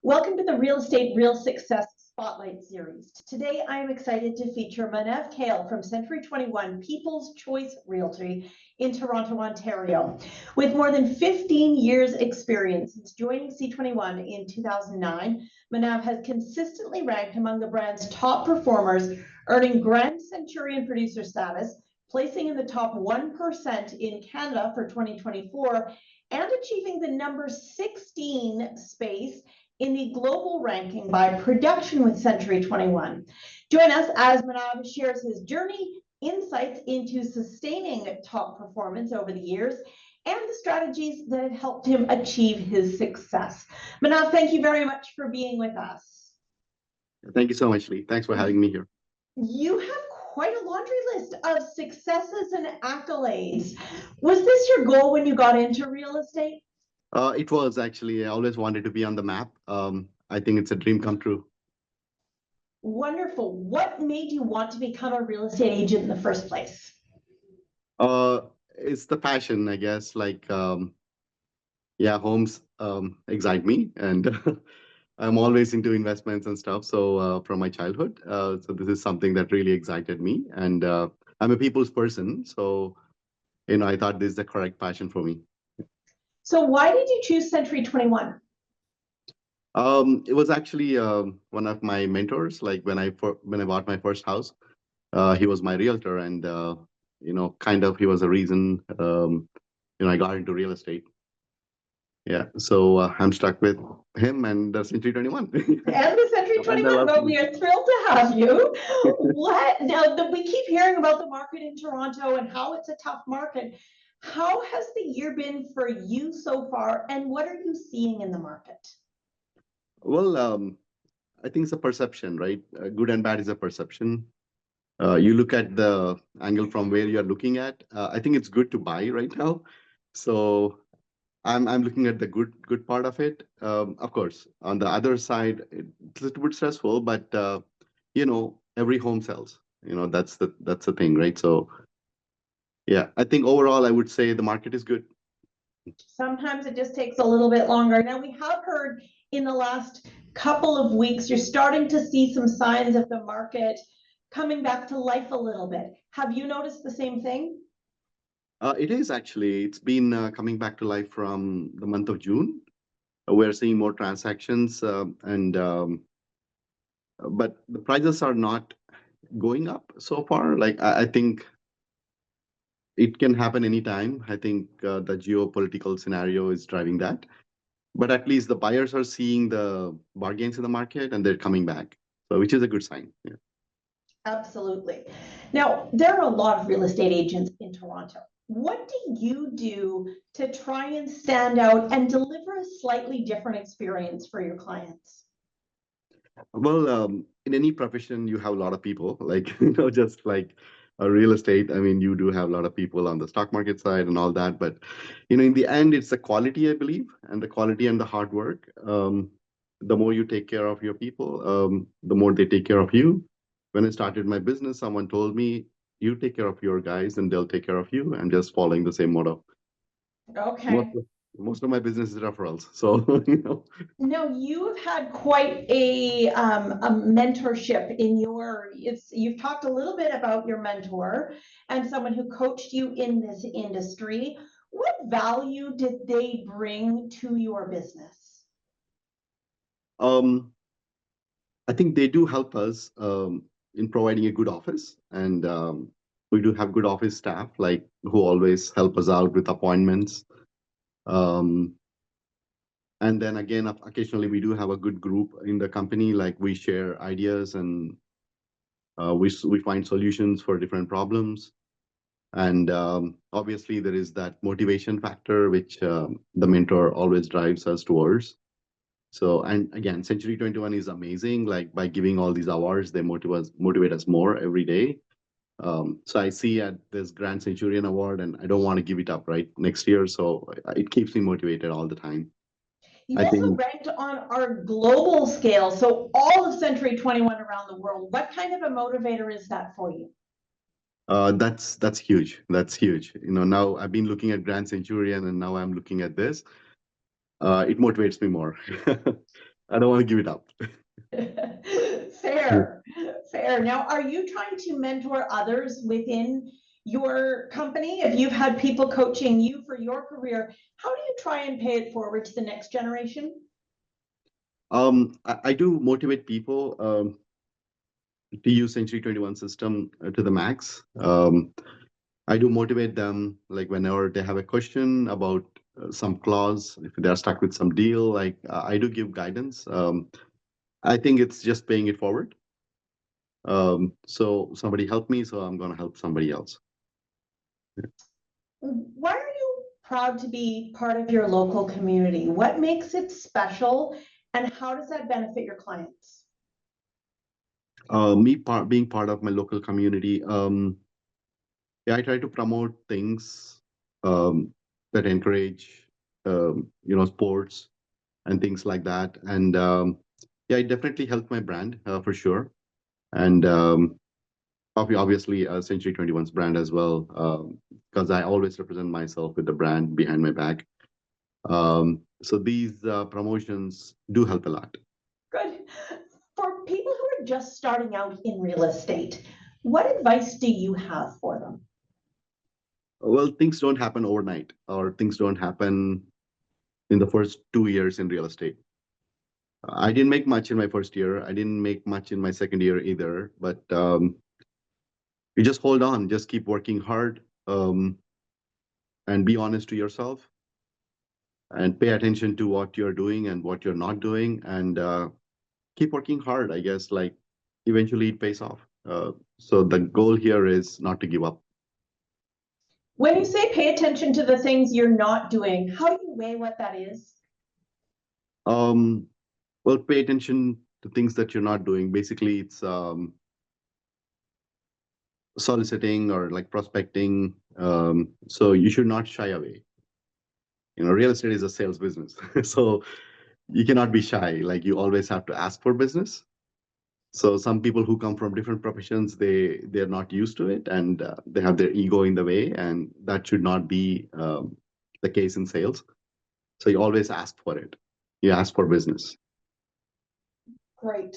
Welcome to the Real Estate Real Success Spotlight Series. Today, I am excited to feature Manav Kale from Century 21 People's Choice Realty in Toronto, Ontario. With more than 15 years experience since joining C21 in 2009, Manav has consistently ranked among the brand's top performers, earning Grand CENTURION Producer status, placing in the top 1% in Canada for 2024, and achieving the number 16 space in the global ranking by production with Century 21. Join us as Manav shares his journey, insights into sustaining top performance over the years, and the strategies that have helped him achieve his success. Manav, thank you very much for being with us. Thank you so much, Lee. Thanks for having me here. You have quite a laundry list of successes and accolades. Was this your goal when you got into real estate? It was actually, I always wanted to be on the map. I think it's a dream come true. Wonderful. What made you want to become a real estate agent in the first place? It's the passion, I guess. Homes excite me, and I'm always into investments and stuff. So from my childhood, so this is something that really excited me, and I'm a people's person. So I thought this is the correct passion for me. So why did you choose Century 21? It was actually one of my mentors. Like when I bought my first house, he was my realtor, and he was a reason I got into real estate. Yeah, so I'm stuck with him and the Century 21. And the Century 21. Well, we are thrilled to have you. We keep hearing about the market in Toronto and how it's a tough market. How has the year been for you so far, and what are you seeing in the market? Well, I think it's a perception, right? Good and bad is a perception. You look at the angle from where you're looking at. I think it's good to buy right now. So I'm looking at the good part of it. Of course, on the other side, it's a little bit stressful, but every home sells. That's the thing, right? So yeah, I think overall, I would say the market is good. Sometimes it just takes a little bit longer. Now, we have heard in the last couple of weeks, you're starting to see some signs of the market coming back to life a little bit. Have you noticed the same thing? It is actually. It's been coming back to life from the month of June. We're seeing more transactions, but the prices are not going up so far. Like I think it can happen anytime. I think the geopolitical scenario is driving that. But at least the buyers are seeing the bargains in the market and they're coming back, so which is a good sign. Yeah. Absolutely. Now, there are a lot of real estate agents in Toronto. What do you do to try and stand out and deliver a slightly different experience for your clients? Well, in any profession, you have a lot of people, like, just like a real estate. I mean, you do have a lot of people on the stock market side and all that. But, in the end, it's the quality, I believe, and the quality and the hard work. The more you take care of your people, the more they take care of you. When I started my business, someone told me, you take care of your guys and they'll take care of you. I'm just following the same motto. Okay. Most of my business is referrals. So, Now, you've had quite a mentorship in you've talked a little bit about your mentor and someone who coached you in this industry. What value did they bring to your business? I think they do help us in providing a good office, and we do have good office staff who always help us out with appointments. And then again, occasionally we do have a good group in the company. Like we share ideas and we find solutions for different problems. And obviously there is that motivation factor, which the mentor always drives us towards. So, and again, Century 21 is amazing. Like by giving all these awards, they motivate us more every day. So I see at this Grand CENTURION Award, and I don't want to give it up right next year. So it keeps me motivated all the time. You also ranked on our global scale, so all of Century 21 around the world. What kind of a motivator is that for you? That's huge. That's huge. Now I've been looking at Grand CENTURION, and now I'm looking at this. It motivates me more. I don't want to give it up. Fair, fair. Now, are you trying to mentor others within your company? If you've had people coaching you for your career, how do you try and pay it forward to the next generation? I do motivate people to use Century 21 system to the max. I do motivate them, like whenever they have a question about some clause, if they're stuck with some deal, like I do give guidance. I think it's just paying it forward. So somebody helped me, so I'm going to help somebody else. Why are you proud to be part of your local community? What makes it special, and how does that benefit your clients? Being part of my local community, yeah, I try to promote things that encourage, sports and things like that. And yeah, it definitely helped my brand for sure. And obviously, Century 21's brand as well, because I always represent myself with the brand behind my back. So these promotions do help a lot. Good. For people who are just starting out in real estate, what advice do you have for them? Well, things don't happen overnight, or things don't happen in the first 2 years in real estate. I didn't make much in my first year. I didn't make much in my second year either. But you just hold on, just keep working hard, and be honest to yourself, and pay attention to what you're doing and what you're not doing, and keep working hard. I guess, like, eventually it pays off. So the goal here is not to give up. When you say pay attention to the things you're not doing, how do you weigh what that is? Well, pay attention to things that you're not doing. Basically, it's soliciting or like prospecting. So you should not shy away. Real estate is a sales business. So you cannot be shy. Like, you always have to ask for business. So some people who come from different professions, they're not used to it, and they have their ego in the way, and that should not be the case in sales. So you always ask for it. You ask for business. Great.